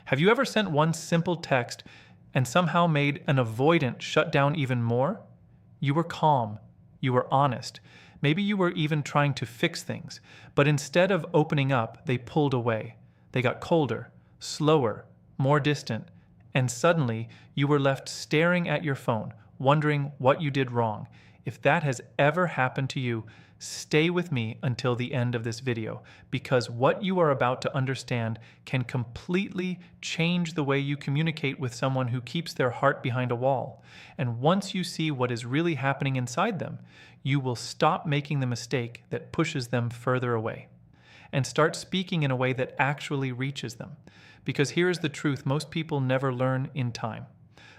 Have you ever sent one simple text and somehow made an avoidant shut down even more? You were calm. You were honest. Maybe you were even trying to fix things, but instead of opening up, they pulled away. They got colder, slower, more distant, and suddenly you were left staring at your phone, wondering what you did wrong. If that has ever happened to you, stay with me until the end of this video, because what you are about to understand can completely change the way you communicate with someone who keeps their heart behind a wall. And once you see what is really happening inside them, you will stop making the mistake that pushes them further away and start speaking in a way that actually reaches them. Because here is the truth most people never learn in time.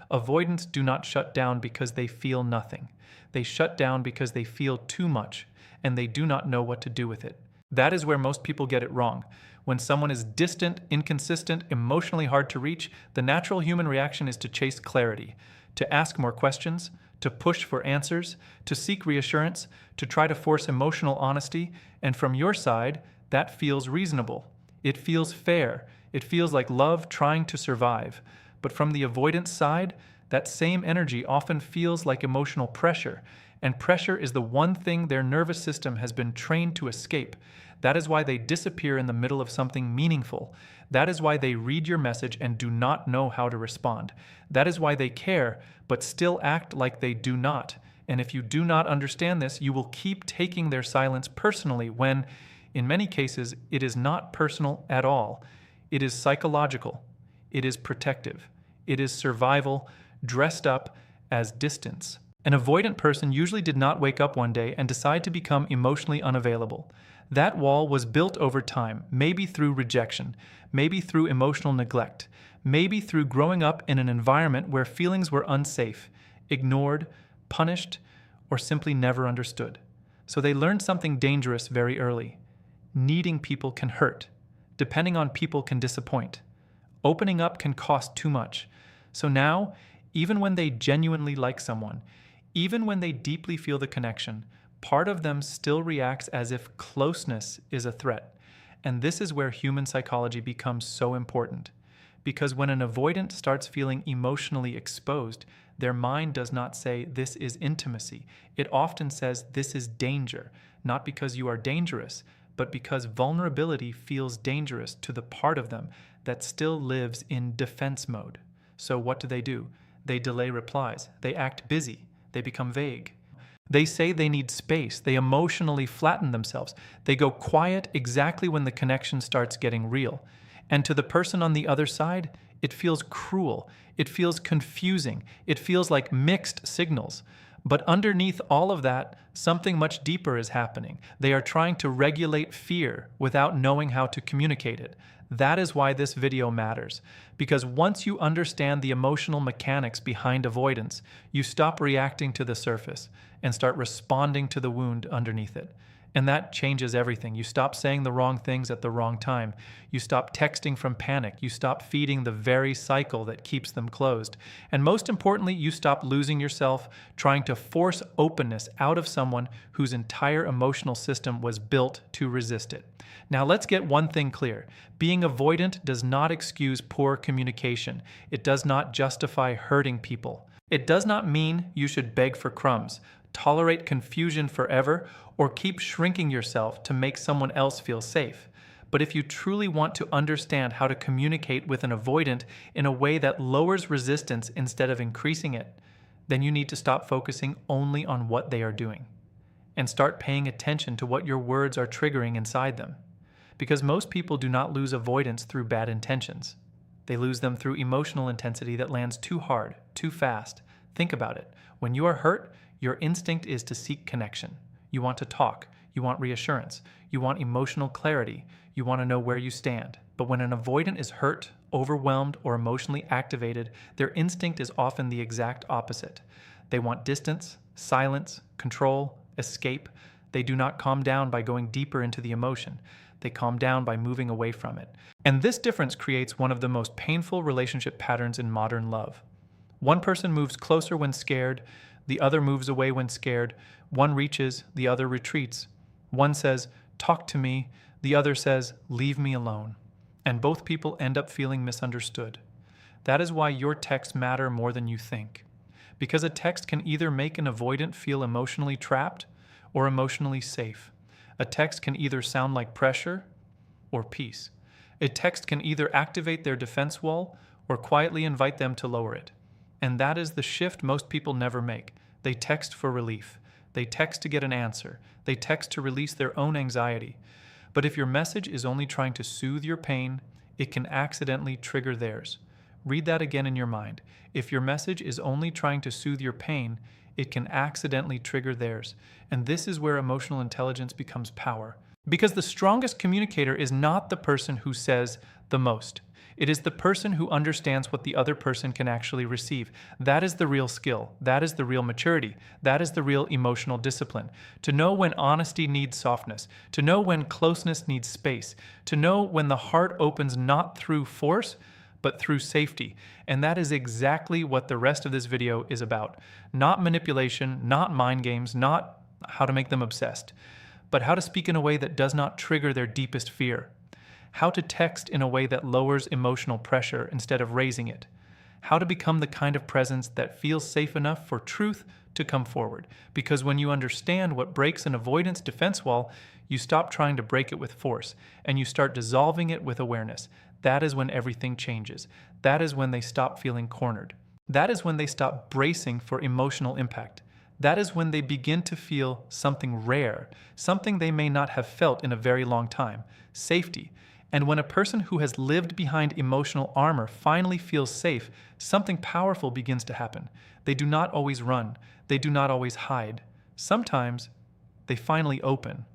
Avoidants do not shut down because they feel nothing. They shut down because they feel too much, and they do not know what to do with it. That is where most people get it wrong. When someone is distant, inconsistent, emotionally hard to reach, the natural human reaction is to chase clarity, to ask more questions, to push for answers, to seek reassurance, to try to force emotional honesty, and from your side, that feels reasonable. It feels fair. It feels like love trying to survive. But from the avoidance side, that same energy often feels like emotional pressure, and pressure is the one thing their nervous system has been trained to escape. That is why they disappear in the middle of something meaningful. That is why they read your message and do not know how to respond. That is why they care, but still act like they do not. And if you do not understand this, you will keep taking their silence personally when, in many cases, it is not personal at all. It is psychological. It is protective. It is survival dressed up as distance. An avoidant person usually did not wake up one day and decide to become emotionally unavailable. That wall was built over time, maybe through rejection, maybe through emotional neglect, maybe through growing up in an environment where feelings were unsafe, ignored, punished, or simply never understood. So they learned something dangerous very early. Needing people can hurt. Depending on people can disappoint. Opening up can cost too much. So now, even when they genuinely like someone, even when they deeply feel the connection, part of them still reacts as if closeness is a threat. And this is where human psychology becomes so important. Because when an avoidant starts feeling emotionally exposed, their mind does not say, "This is intimacy." It often says, "This is danger," not because you are dangerous, but because vulnerability feels dangerous to the part of them that still lives in defense mode. So what do? They delay replies. They act busy. They become vague. They say they need space. They emotionally flatten themselves. They go quiet exactly when the connection starts getting real. And to the person on the other side, it feels cruel. It feels confusing. It feels like mixed signals. But underneath all of that, something much deeper is happening. They are trying to regulate fear without knowing how to communicate it. That is why this video matters. Because once you understand the emotional mechanics behind avoidance, you stop reacting to the surface and start responding to the wound underneath it. And that changes everything. You stop saying the wrong things at the wrong time. You stop texting from panic. You stop feeding the very cycle that keeps them closed. And most importantly, you stop losing yourself trying to force openness out of someone whose entire emotional system was built to resist it. Now let's get one thing clear. Being avoidant does not excuse poor communication. It does not justify hurting people. It does not mean you should beg for crumbs, tolerate confusion forever, or keep shrinking yourself to make someone else feel safe. But if you truly want to understand how to communicate with an avoidant in a way that lowers resistance instead of increasing it, then you need to stop focusing only on what they are doing and start paying attention to what your words are triggering inside them. Because most people do not lose avoidance through bad intentions. They lose them through emotional intensity that lands too hard, too fast. Think about it. When you are hurt, your instinct is to seek connection. You want to talk. You want reassurance. You want emotional clarity. You want to know where you stand. But when an avoidant is hurt, overwhelmed, or emotionally activated, their instinct is often the exact opposite. They want distance, silence, control, escape. They do not calm down by going deeper into the emotion. They calm down by moving away from it. And this difference creates one of the most painful relationship patterns in modern love. One person moves closer when scared, the other moves away when scared. One reaches, the other retreats. One says, "Talk to me," the other says, "Leave me alone." and both people end up feeling misunderstood. That is why your texts matter more than you think. Because a text can either make an avoidant feel emotionally trapped or emotionally safe. A text can either sound like pressure or peace. A text can either activate their defense wall or quietly invite them to lower it. And that is the shift most people never make. They text for relief. They text to get an answer. They text to release their own anxiety. But if your message is only trying to soothe your pain, it can accidentally trigger theirs. Read that again in your mind. If your message is only trying to soothe your pain, it can accidentally trigger theirs. And this is where emotional intelligence becomes power. Because the strongest communicator is not the person who says the most. It is the person who understands what the other person can actually receive. That is the real skill. That is the real maturity. That is the real emotional discipline. To know when honesty needs softness. To know when closeness needs space. To know when the heart opens not through force, but through safety. And that is exactly what the rest of this video is about. Not manipulation, not mind games, not how to make them obsessed, but how to speak in a way that does not trigger their deepest fear. How to text in a way that lowers emotional pressure instead of raising it. How to become the kind of presence that feels safe enough for truth to come forward. Because when you understand what breaks an avoidance defense wall, you stop trying to break it with force, and you start dissolving it with awareness. That is when everything changes. That is when they stop feeling cornered. That is when they stop bracing for emotional impact. That is when they begin to feel something rare, something they may not have felt in a very long time, safety. And when a person who has lived behind emotional armor finally feels safe, something powerful begins to happen. They do not always run. They do not always hide. Sometimes they finally open.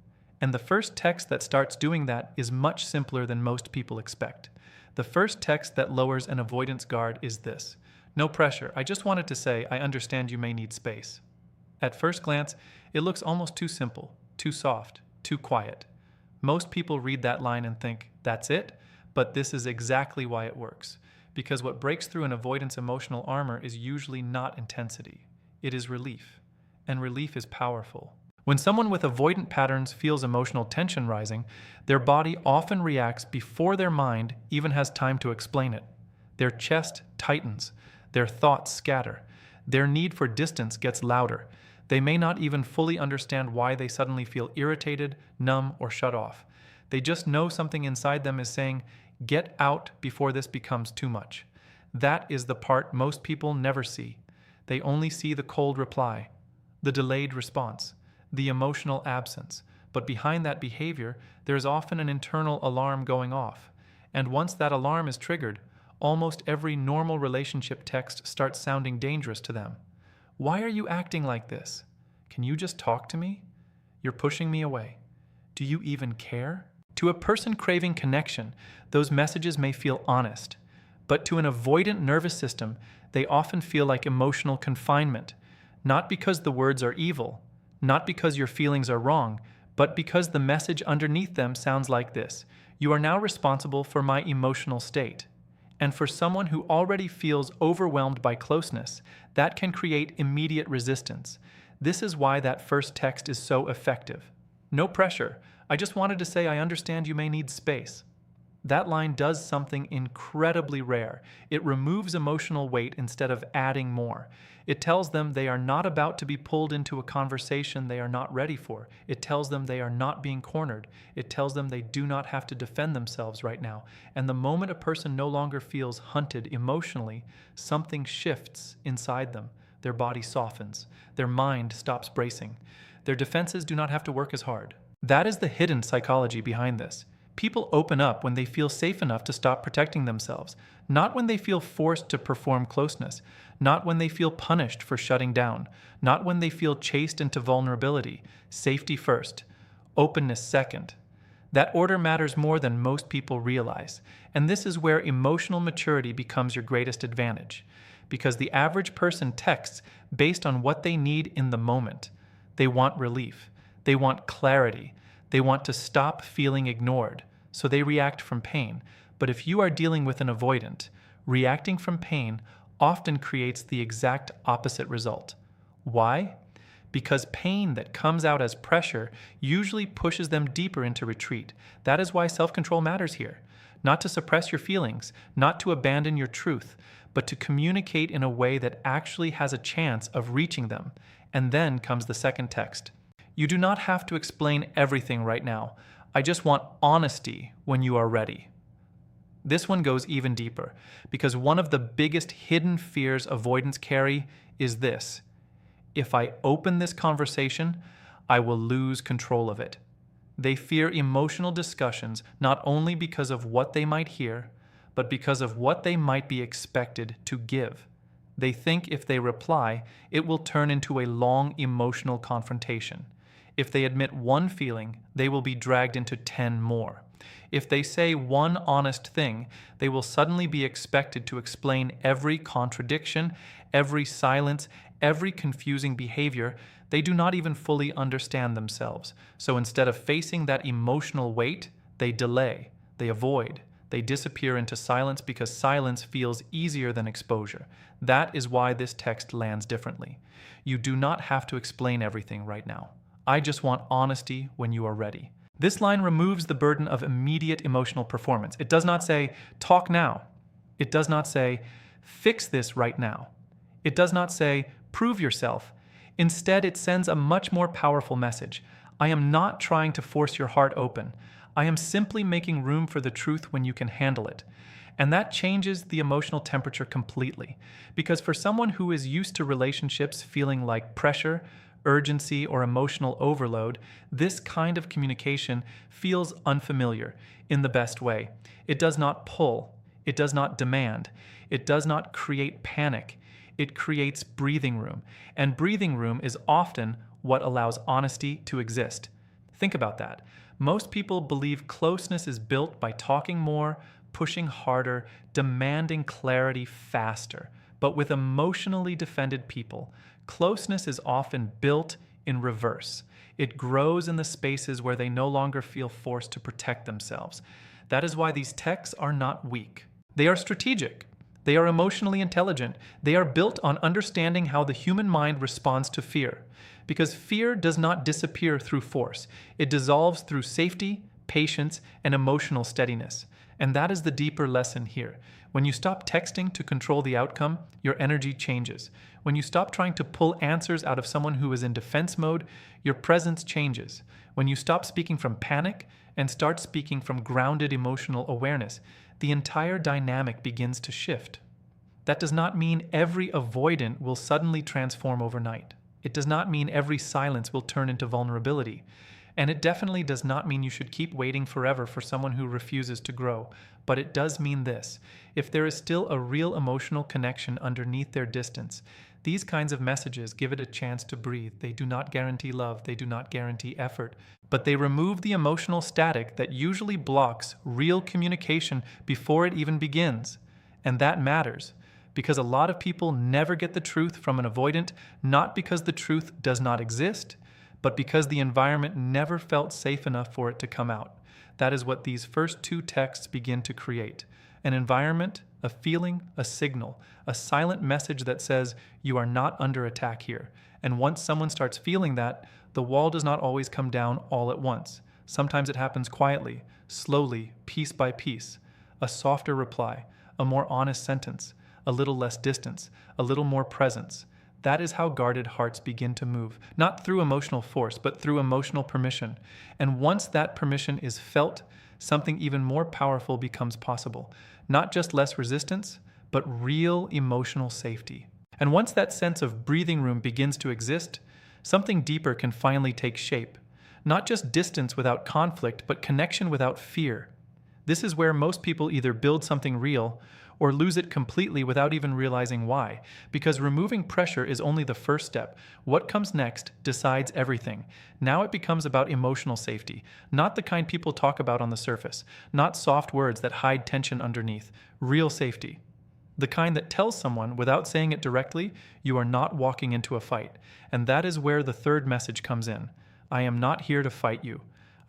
And the first text that starts doing that is much simpler than most people expect. The first text that lowers an avoidance guard is this: "No pressure. I just wanted to say, I understand you may need space." At first glance, it looks almost too simple, too soft, too quiet. Most people read that line and think, that's it? But this is exactly why it works. Because what breaks through an avoidance emotional armor is usually not intensity. It is relief. And relief is powerful. When someone with avoidant patterns feels emotional tension rising, their body often reacts before their mind even has time to explain it. Their chest tightens. Their thoughts scatter. Their need for distance gets louder. They may not even fully understand why they suddenly feel irritated, numb, or shut off. They just know something inside them is saying, get out before this becomes too much. That is the part most people never see. They only see the cold reply, the delayed response, the emotional absence. But behind that behavior, there is often an internal alarm going off. And once that alarm is triggered, almost every normal relationship text starts sounding dangerous to them. Why are you acting like this? Can you just talk to me? You're pushing me away. Do you even care? To a person craving connection, those messages may feel honest. But to an avoidant nervous system, they often feel like emotional confinement. Not because the words are evil, not because your feelings are wrong, but because the message underneath them sounds like this: you are now responsible for my emotional state. And for someone who already feels overwhelmed by closeness, that can create immediate resistance. This is why that first text is so effective. No pressure. I just wanted to say I understand you may need space. That line does something incredibly rare. It removes emotional weight instead of adding more. It tells them they are not about to be pulled into a conversation they are not ready for. It tells them they are not being cornered. It tells them they do not have to defend themselves right now. And the moment a person no longer feels hunted emotionally, something shifts inside them. Their body softens. Their mind stops bracing. Their defenses do not have to work as hard. That is the hidden psychology behind this. People open up when they feel safe enough to stop protecting themselves, not when they feel forced to perform closeness, not when they feel punished for shutting down, not when they feel chased into vulnerability. Safety first, openness second. That order matters more than most people realize, and this is where emotional maturity becomes your greatest advantage, because the average person texts based on what they need in the moment. They want relief. They want clarity. They want to stop feeling ignored, so they react from pain. But if you are dealing with an avoidant, reacting from pain often creates the exact opposite result. Why? Because pain that comes out as pressure usually pushes them deeper into retreat. That is why self-control matters here. not to suppress your feelings, not to abandon your truth, but to communicate in a way that actually has a chance of reaching them. And then comes the second text. You do not have to explain everything right now. I just want honesty when you are ready. This one goes even deeper, because one of the biggest hidden fears avoidants carry is this: if I open this conversation, I will lose control of it. They fear emotional discussions not only because of what they might hear, but because of what they might be expected to give. They think if they reply, it will turn into a long emotional confrontation. If they admit one feeling, they will be dragged into 10 more. If they say one honest thing, they will suddenly be expected to explain every contradiction, every silence, every confusing behavior. They do not even fully understand themselves. So instead of facing that emotional weight, they delay, they avoid, they disappear into silence because silence feels easier than exposure. That is why this text lands differently. You do not have to explain everything right now. I just want honesty when you are ready. This line removes the burden of immediate emotional performance. It does not say, talk now. It does not say, fix this right now. It does not say, prove yourself. Instead, it sends a much more powerful message. I am not trying to force your heart open. I am simply making room for the truth when you can handle it. And that changes the emotional temperature completely. Because for someone who is used to relationships feeling like pressure, urgency, or emotional overload, this kind of communication feels unfamiliar in the best way. It does not pull. It does not demand. It does not create panic. It creates breathing room. And breathing room is often what allows honesty to exist. Think about that. Most people believe closeness is built by talking more, pushing harder, demanding clarity faster. But with emotionally defended people, closeness is often built in reverse. It grows in the spaces where they no longer feel forced to protect themselves. That is why these texts are not weak. They are strategic. They are emotionally intelligent. They are built on understanding how the human mind responds to fear. Because fear does not disappear through force. It dissolves through safety, patience, and emotional steadiness. And that is the deeper lesson here. When you stop texting to control the outcome, your energy changes. When you stop trying to pull answers out of someone who is in defense mode, your presence changes. When you stop speaking from panic and start speaking from grounded emotional awareness, the entire dynamic begins to shift. That does not mean every avoidant will suddenly transform overnight. It does not mean every silence will turn into vulnerability. And it definitely does not mean you should keep waiting forever for someone who refuses to grow. But it does mean this: if there is still a real emotional connection underneath their distance, these kinds of messages give it a chance to breathe. They do not guarantee love, they do not guarantee effort, but they remove the emotional static that usually blocks real communication before it even begins. And that matters, because a lot of people never get the truth from an avoidant, not because the truth does not exist, but because the environment never felt safe enough for it to come out. That is what these first two texts begin to create: an environment, a feeling, a signal, a silent message that says you are not under attack here. And once someone starts feeling that, the wall does not always come down all at once. Sometimes it happens quietly, slowly, piece by piece. A softer reply, a more honest sentence, a little less distance, a little more presence. That is how guarded hearts begin to move, not through emotional force, but through emotional permission. And once that permission is felt, something even more powerful becomes possible. Not just less resistance, but real emotional safety. And once that sense of breathing room begins to exist, something deeper can finally take shape. Not just distance without conflict, but connection without fear. This is where most people either build something real or lose it completely without even realizing why. Because removing pressure is only the first step. What comes next decides everything. Now it becomes about emotional safety, not the kind people talk about on the surface, not soft words that hide tension underneath. Real safety. The kind that tells someone, without saying it directly, you are not walking into a fight. And that is where the third message comes in. I am not here to fight you.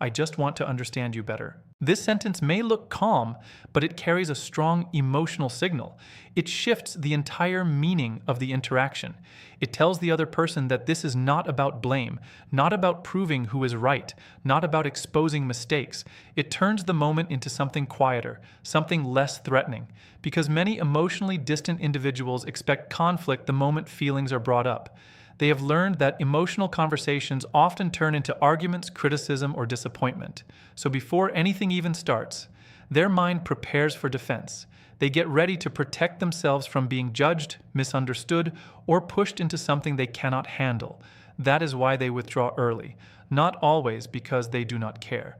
I just want to understand you better. This sentence may look calm, but it carries a strong emotional signal. It shifts the entire meaning of the interaction. It tells the other person that this is not about blame, not about proving who is right, not about exposing mistakes. It turns the moment into something quieter, something less threatening, because many emotionally distant individuals expect conflict the moment feelings are brought up. They have learned that emotional conversations often turn into arguments, criticism, or disappointment. So before anything even starts, their mind prepares for defense. They get ready to protect themselves from being judged, misunderstood, or pushed into something they cannot handle. That is why they withdraw early, not always because they do not care,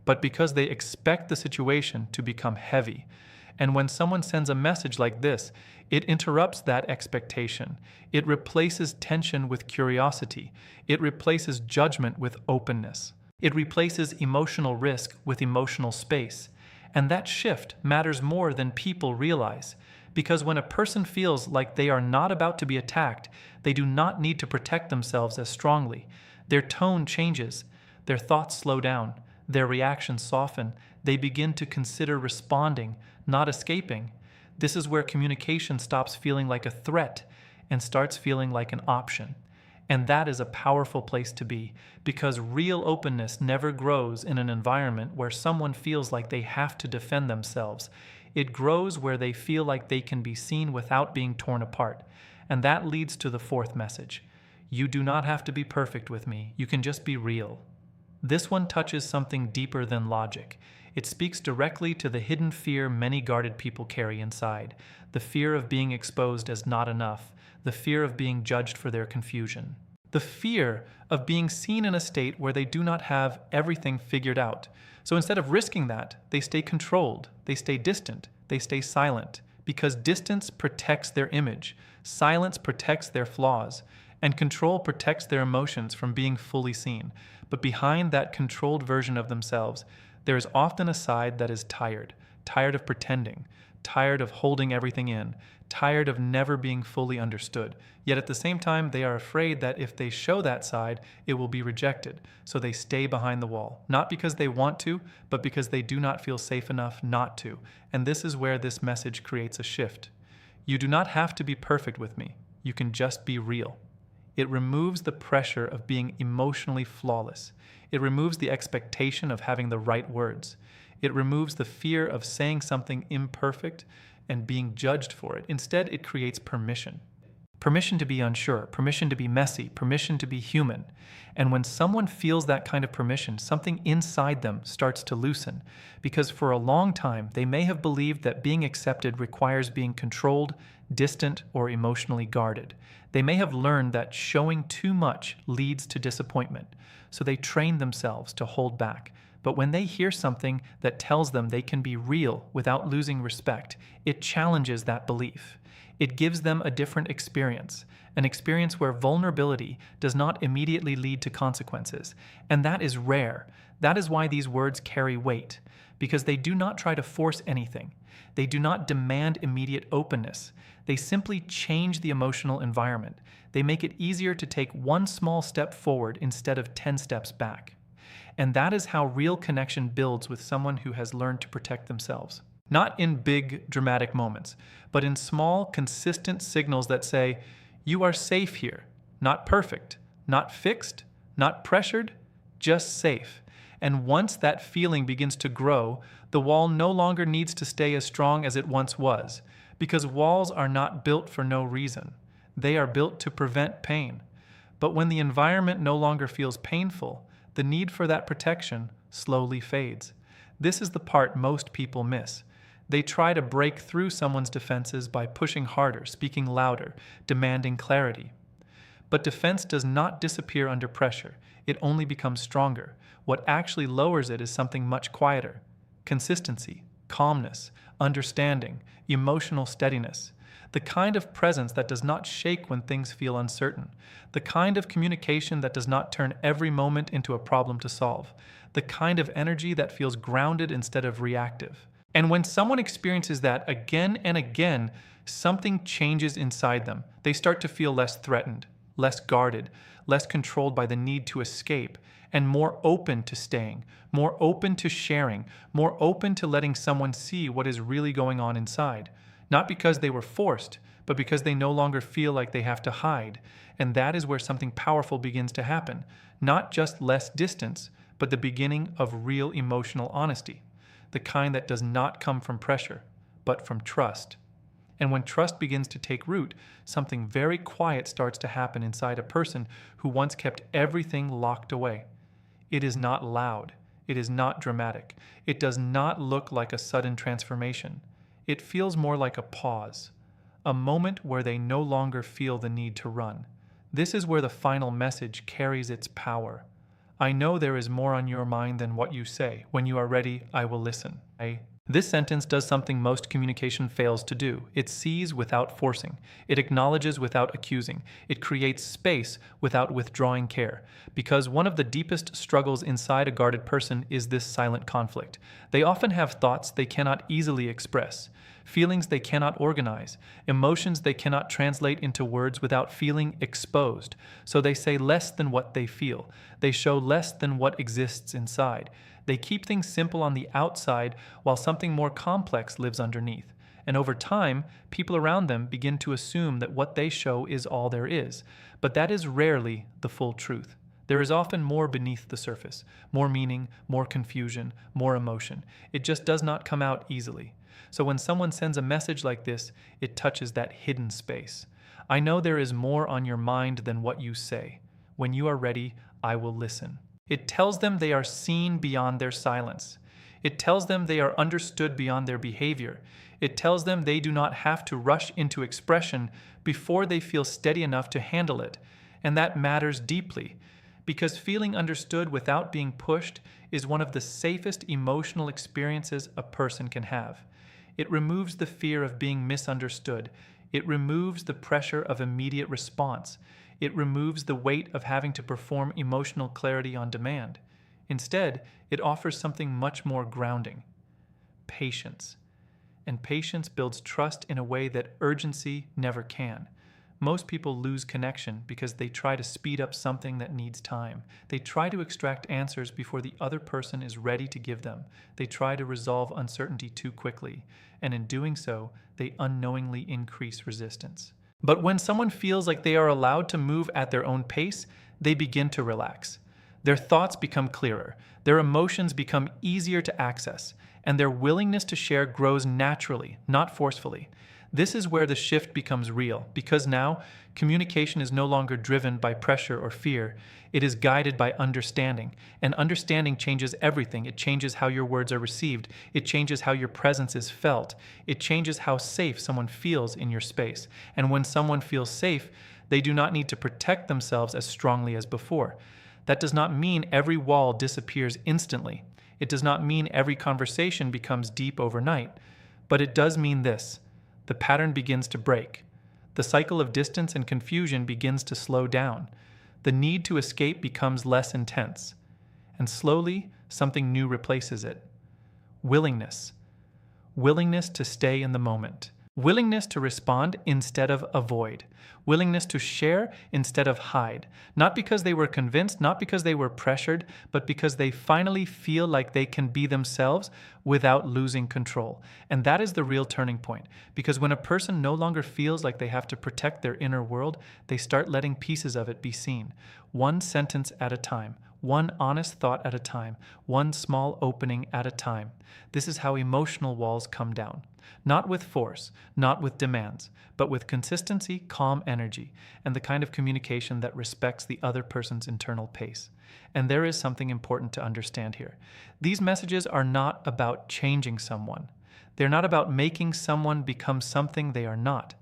but because they expect the situation to become heavy. And when someone sends a message like this, it interrupts that expectation. It replaces tension with curiosity. It replaces judgment with openness. It replaces emotional risk with emotional space. And that shift matters more than people realize. Because when a person feels like they are not about to be attacked, they do not need to protect themselves as strongly. Their tone changes. Their thoughts slow down. Their reactions soften. They begin to consider responding, not escaping. This is where communication stops feeling like a threat and starts feeling like an option. And that is a powerful place to be, because real openness never grows in an environment where someone feels like they have to defend themselves. It grows where they feel like they can be seen without being torn apart. And that leads to the fourth message. You do not have to be perfect with me. You can just be real. This one touches something deeper than logic. It speaks directly to the hidden fear many guarded people carry inside, the fear of being exposed as not enough, the fear of being judged for their confusion, the fear of being seen in a state where they do not have everything figured out. So instead of risking that, they stay controlled, they stay distant, they stay silent, because distance protects their image, silence protects their flaws, and control protects their emotions from being fully seen. But behind that controlled version of themselves, there is often a side that is tired of pretending, tired of holding everything in, tired of never being fully understood. Yet at the same time, they are afraid that if they show that side, it will be rejected. So they stay behind the wall, not because they want to, but because they do not feel safe enough not to. And this is where this message creates a shift. You do not have to be perfect with me. You can just be real. It removes the pressure of being emotionally flawless. It removes the expectation of having the right words. It removes the fear of saying something imperfect and being judged for it. Instead, it creates permission. Permission to be unsure, permission to be messy, permission to be human. And when someone feels that kind of permission, something inside them starts to loosen. Because for a long time, they may have believed that being accepted requires being controlled, distant, or emotionally guarded. They may have learned that showing too much leads to disappointment, so they train themselves to hold back. But when they hear something that tells them they can be real without losing respect, it challenges that belief. It gives them a different experience, an experience where vulnerability does not immediately lead to consequences. And that is rare. That is why these words carry weight, because they do not try to force anything. They do not demand immediate openness. They simply change the emotional environment. They make it easier to take one small step forward instead of 10 steps back. And that is how real connection builds with someone who has learned to protect themselves. Not in big, dramatic moments, but in small, consistent signals that say, you are safe here, not perfect, not fixed, not pressured, just safe. And once that feeling begins to grow, the wall no longer needs to stay as strong as it once was, because walls are not built for no reason. They are built to prevent pain. But when the environment no longer feels painful, the need for that protection slowly fades. This is the part most people miss. They try to break through someone's defenses by pushing harder, speaking louder, demanding clarity. But defense does not disappear under pressure. It only becomes stronger. What actually lowers it is something much quieter: consistency, calmness, understanding, emotional steadiness. The kind of presence that does not shake when things feel uncertain. The kind of communication that does not turn every moment into a problem to solve. The kind of energy that feels grounded instead of reactive. And when someone experiences that again and again, something changes inside them. They start to feel less threatened, less guarded, less controlled by the need to escape, and more open to staying, more open to sharing, more open to letting someone see what is really going on inside. Not because they were forced, but because they no longer feel like they have to hide. And that is where something powerful begins to happen. Not just less distance, but the beginning of real emotional honesty. The kind that does not come from pressure, but from trust. And when trust begins to take root, something very quiet starts to happen inside a person who once kept everything locked away. It is not loud. It is not dramatic. It does not look like a sudden transformation. It feels more like a pause, a moment where they no longer feel the need to run. This is where the final message carries its power. I know there is more on your mind than what you say. When you are ready, I will listen. This sentence does something most communication fails to do. It sees without forcing. It acknowledges without accusing. It creates space without withdrawing care. Because one of the deepest struggles inside a guarded person is this silent conflict. They often have thoughts they cannot easily express, feelings they cannot organize, emotions they cannot translate into words without feeling exposed. So they say less than what they feel. They show less than what exists inside. They keep things simple on the outside while something more complex lives underneath. And over time, people around them begin to assume that what they show is all there is. But that is rarely the full truth. There is often more beneath the surface, more meaning, more confusion, more emotion. It just does not come out easily. So when someone sends a message like this, it touches that hidden space. I know there is more on your mind than what you say. When you are ready, I will listen. It tells them they are seen beyond their silence. It tells them they are understood beyond their behavior. It tells them they do not have to rush into expression before they feel steady enough to handle it. And that matters deeply, because feeling understood without being pushed is one of the safest emotional experiences a person can have. It removes the fear of being misunderstood. It removes the pressure of immediate response. It removes the weight of having to perform emotional clarity on demand. Instead, it offers something much more grounding: patience. And patience builds trust in a way that urgency never can. Most people lose connection because they try to speed up something that needs time. They try to extract answers before the other person is ready to give them. They try to resolve uncertainty too quickly, and in doing so, they unknowingly increase resistance. But when someone feels like they are allowed to move at their own pace, they begin to relax. Their thoughts become clearer, their emotions become easier to access, and their willingness to share grows naturally, not forcefully. This is where the shift becomes real, because now communication is no longer driven by pressure or fear. It is guided by understanding, and understanding changes everything. It changes how your words are received. It changes how your presence is felt. It changes how safe someone feels in your space. And when someone feels safe, they do not need to protect themselves as strongly as before. That does not mean every wall disappears instantly. It does not mean every conversation becomes deep overnight. But it does mean this: the pattern begins to break. The cycle of distance and confusion begins to slow down. The need to escape becomes less intense. And slowly, something new replaces it. Willingness. Willingness to stay in the moment. Willingness to respond instead of avoid. Willingness to share instead of hide. Not because they were convinced, not because they were pressured, but because they finally feel like they can be themselves without losing control. And that is the real turning point. Because when a person no longer feels like they have to protect their inner world, they start letting pieces of it be seen. One sentence at a time. One honest thought at a time. One small opening at a time. This is how emotional walls come down. Not with force, not with demands, but with consistency, calm energy, and the kind of communication that respects the other person's internal pace. And there is something important to understand here. These messages are not about changing someone. They're not about making someone become something they are not.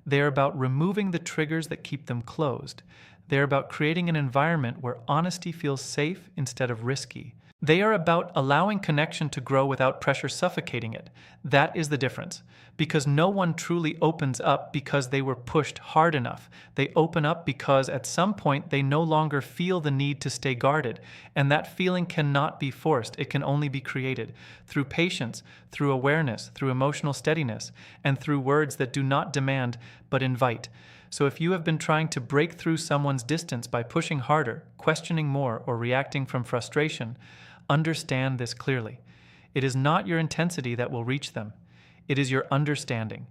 They're about removing the triggers that keep them closed. They're about creating an environment where honesty feels safe instead of risky. They are about allowing connection to grow without pressure suffocating it. That is the difference because no one truly opens up because they were pushed hard enough. They open up because at some point they no longer feel the need to stay guarded, and that feeling cannot be forced. It can only be created through patience, through awareness, through emotional steadiness, and through words that do not demand but invite. So if you have been trying to break through someone's distance by pushing harder, questioning more, or reacting from frustration, understand this clearly. It is not your intensity that will reach them. It is your understanding.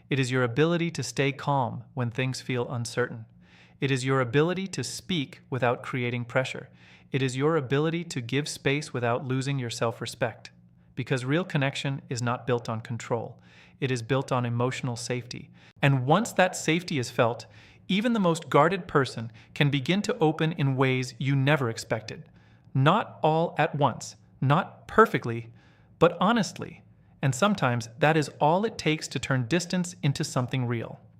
It is your ability to stay calm when things feel uncertain. It is your ability to speak without creating pressure. It is your ability to give space without losing your self-respect. Because real connection is not built on control. It is built on emotional safety. And once that safety is felt, even the most guarded person can begin to open in ways you never expected. Not all at once, not perfectly, but honestly. And sometimes that is all it takes to turn distance into something real.